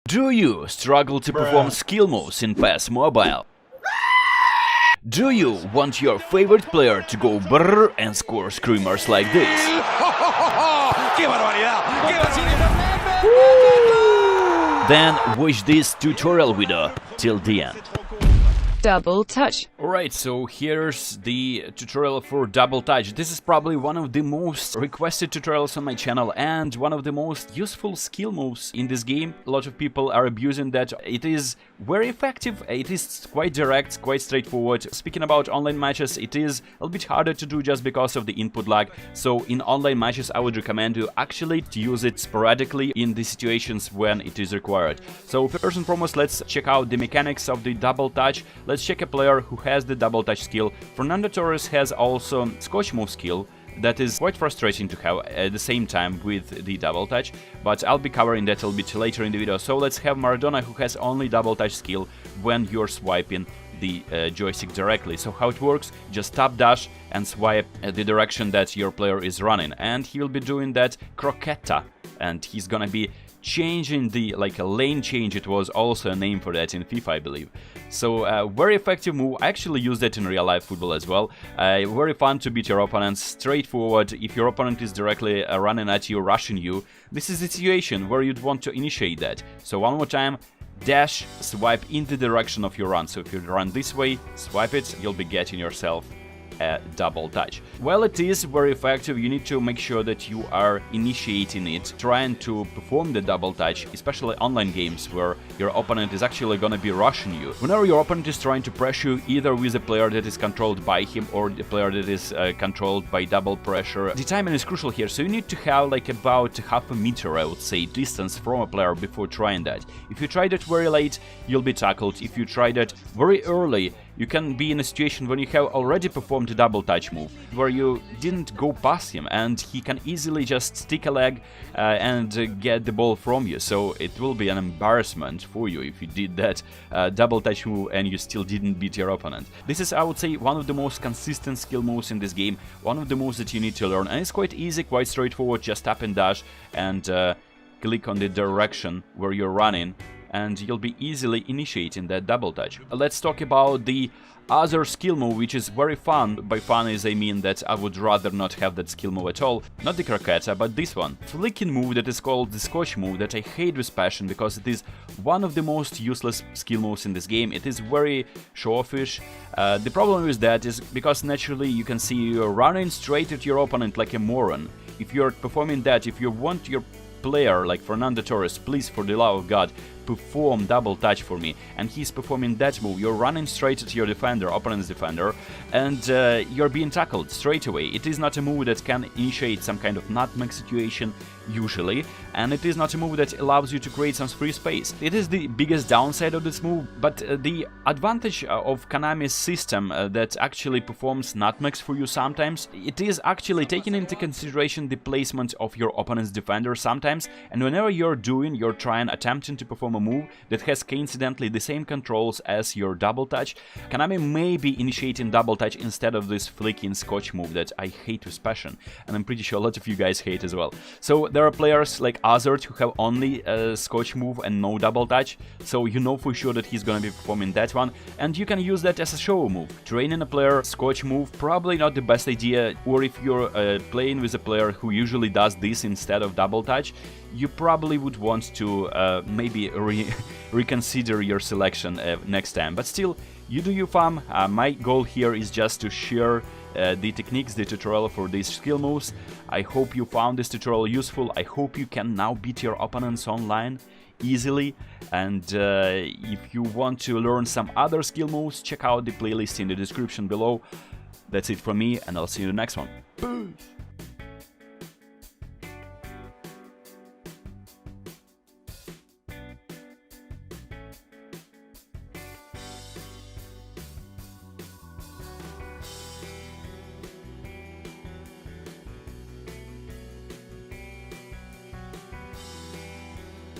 Do you struggle to perform skill moves in PES Mobile? Do you want your favorite player to go brrr and score screamers like this? Then watch this tutorial video till the end. Double touch. Alright, so here's the tutorial for double touch. This is probably one of the most requested tutorials on my channel and one of the most useful skill moves in this game. A lot of people are abusing that. It is very effective, it is quite direct, quite straightforward. Speaking about online matches, it is a little bit harder to do just because of the input lag. So in online matches, I would recommend you actually to use it sporadically in the situations when it is required. So first and foremost, let's check out the mechanics of the double touch. Let's check a player who has the double touch skill. Fernando Torres has also scotch move skill that is quite frustrating to have at the same time with the double touch, but I'll be covering that a little bit later in the video. So let's have Maradona, who has only double touch skill when you're swiping the joystick directly. So how it works, just tap dash and swipe the direction that your player is running, and he will be doing that croqueta, and he's gonna be changing the, like a lane change, it was also a name for that in FIFA, I believe. So very effective move. I actually use that in real life football as well. Very fun to beat your opponents, straightforward. If your opponent is directly running at you, rushing you, this is the situation where you'd want to initiate that. So one more time, dash, swipe in the direction of your run. So if you run this way, swipe it, you'll be getting yourself a double touch. While it is very effective, you need to make sure that you are initiating it, trying to perform the double touch, especially online games where your opponent is actually gonna be rushing you. Whenever your opponent is trying to pressure you, either with a player that is controlled by him or the player that is controlled by double pressure, the timing is crucial here, so you need to have like about half a meter, I would say, distance from a player before trying that. If you try that very late, you'll be tackled. If you try that very early, you can be in a situation when you have already performed a double touch move, where you didn't go past him and he can easily just stick a leg and get the ball from you. So it will be an embarrassment for you if you did that double touch move and you still didn't beat your opponent. This is, I would say, one of the most consistent skill moves in this game, one of the moves that you need to learn, and it's quite easy, quite straightforward. Just tap and dash and click on the direction where you're running, and you'll be easily initiating that double touch. Let's talk about the other skill move, which is very fun. By fun is I mean that I would rather not have that skill move at all. Not the croqueta, but this one. Flicking move that is called the scotch move, that I hate with passion because it is one of the most useless skill moves in this game. It is very show-offish. The problem with that is because naturally you can see you're running straight at your opponent like a moron. If you're performing that, if you want your player like Fernando Torres, please, for the love of God, perform double touch for me, and he's performing that move, you're running straight at your defender, opponent's defender, and you're being tackled straight away. It is not a move that can initiate some kind of nutmeg situation usually, and it is not a move that allows you to create some free space. It is the biggest downside of this move, but the advantage of Konami's system that actually performs nutmegs for you sometimes, it is actually taking into consideration the placement of your opponent's defender sometimes, and whenever you're attempting to perform a move that has coincidentally the same controls as your double touch, Konami may be initiating double touch instead of this flicking scotch move that I hate with passion, and I'm pretty sure a lot of you guys hate as well. So there are players like Azert who have only a scotch move and no double touch, so you know for sure that he's gonna be performing that one, and you can use that as a show move. Training a player scotch move, probably not the best idea, or if you're playing with a player who usually does this instead of double touch, you probably would want to maybe reconsider your selection next time. But still, you do you, fam. My goal here is just to share the techniques, the tutorial for these skill moves. I hope you found this tutorial useful. I hope you can now beat your opponents online easily, and if you want to learn some other skill moves, check out the playlist in the description below. That's it from me, and I'll see you in the next one. Peace!